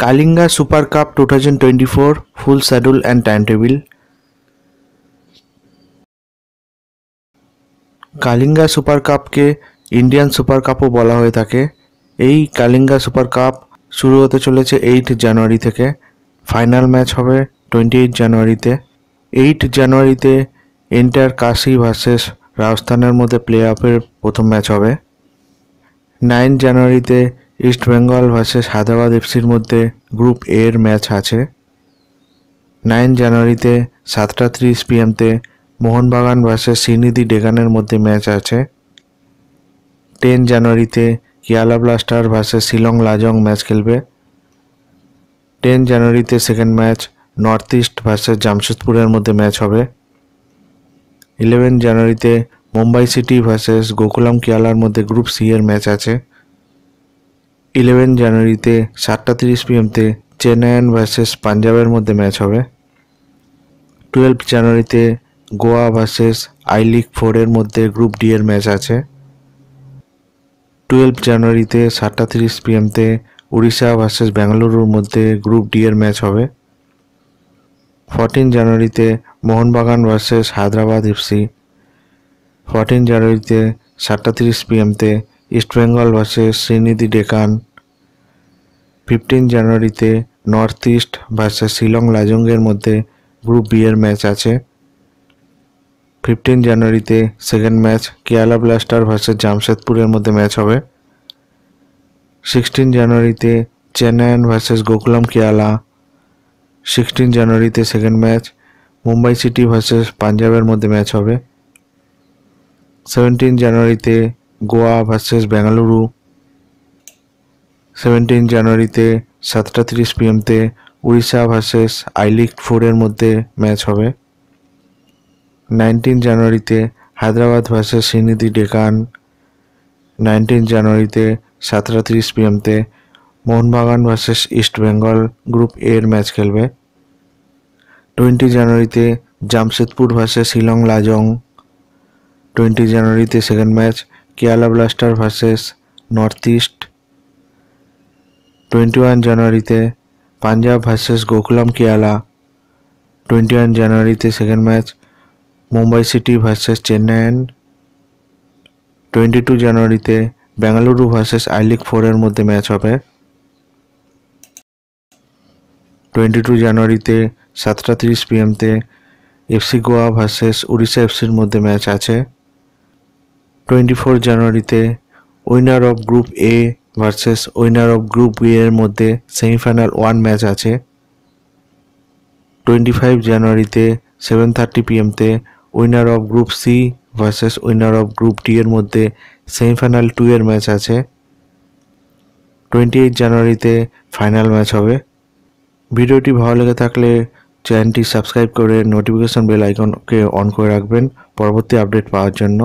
Kalinga Super Cup 2024 full schedule and timetable. Kalinga super কাপকে Indian super কাপও বলা হয়ে থাকে। এই কালিঙ্গা সুপার কাপ শুরু হতে চলেছে 8 জানুয়ারি থেকে। ফাইনাল ম্যাচ হবে 28 জানুয়ারিতে। 8 জানুয়ারিতে এন্টার কাশি ভার্সেস রাজস্থানের মধ্যে প্লে অফের প্রথম ম্যাচ হবে। 9 জানুয়ারিতে ইস্ট বেঙ্গল ভার্সেস হায়দ্রাবাদ এফসির মধ্যে গ্রুপ এর ম্যাচ আছে। 9 জানুয়ারিতে 7:30 PM-তে মোহনবাগান ভার্সেস শ্রীনিধি ডেকানের মধ্যে ম্যাচ আছে। 10 জানুয়ারিতে Kerala blaster versus Shillong Lajong match খেলবে। 10 জানুয়ারিতে second match north east versus জামশেদপুরের মধ্যে ম্যাচ হবে। 11 জানুয়ারিতে মুম্বাই সিটি ভার্সেস গোকুলাম কেরালার মধ্যে গ্রুপ সি এর ম্যাচ আছে। 11 জানুয়ারিতে 7:30 PM-তে চেন্নাইয়ান ভার্সেস পাঞ্জাবের মধ্যে ম্যাচ হবে। 12 জানুয়ারিতে গোয়া ভার্সেস আই লিগ 4 এর মধ্যে গ্রুপ ডি এর ম্যাচ আছে। 12 জানুয়ারিতে 7:30 PM-তে উড়িষ্যা ভার্সেস বেঙ্গালুরুর মধ্যে গ্রুপ ডি এর ম্যাচ হবে। 14 জানুয়ারিতে মোহনবাগান ভার্সেস হায়দ্রাবাদ এফসি। 14 জানুয়ারিতে 7:30 PM-তে ইস্ট বেঙ্গল ভার্সেস শ্রীনিধি ডেকান। 15 জানুয়ারিতে নর্থ ইস্ট ভার্সেস শিলং লাজংয়ের মধ্যে গ্রুপ বি এর ম্যাচ আছে। 15 জানুয়ারিতে second match Kerala blaster versus জামশেদপুরের মধ্যে ম্যাচ হবে। 16 জানুয়ারিতে চেন্নাইয়ান ভার্সেস গোকুলাম কেরালা। 16 জানুয়ারিতে second match Mumbai city versus পাঞ্জাবের মধ্যে ম্যাচ হবে। 17 জানুয়ারিতে গোয়া ভার্সেস বেঙ্গালুরু। 17 জানুয়ারিতে 7:30 PM-তে উড়িষ্যা ভার্সেস আই লিগ 4 এর মধ্যে ম্যাচ হবে। 19 জানুয়ারিতে হায়দ্রাবাদ ভার্সেস শ্রীনিধি ডেকান। 19 জানুয়ারিতে 7:30 PM-তে Mohun Bagan versus east Bengal group এর ম্যাচ খেলবে। 20 জানুয়ারিতে জামশেদপুর ভার্সেস শিলং লাজং। 20 জানুয়ারিতে second match Kerala blaster versus north east. 21 জানুয়ারিতে পাঞ্জাব ভার্সেস গোকুলাম কেরালা। 21 জানুয়ারিতে second match Mumbai city versus Chennaiyin. 22 জানুয়ারিতে বেঙ্গালুরু ভার্সেস আই লিগ 4 এর মধ্যে ম্যাচ হবে। 22 জানুয়ারিতে 7:30 PM-তে এফসি গোয়া ভার্সেস উড়িষ্যা এফসির মধ্যে ম্যাচ আছে। 24 জানুয়ারিতে winner of group A versus winner of group B এর মধ্যে সেমিফাইনাল 1 ম্যাচ আছে। 25 জানুয়ারিতে 7:30 PM-তে winner of group C versus winner of group D এর মধ্যে সেমিফাইনাল 2 এর ম্যাচ আছে। 28 জানুয়ারিতে ফাইনাল ম্যাচ হবে। ভিডিওটি ভালো লেগে থাকলে চ্যানেলটি সাবস্ক্রাইব করে নোটিফিকেশন বেল আইকনকে অন করে রাখবেন পরবর্তী আপডেট পাওয়ার জন্য।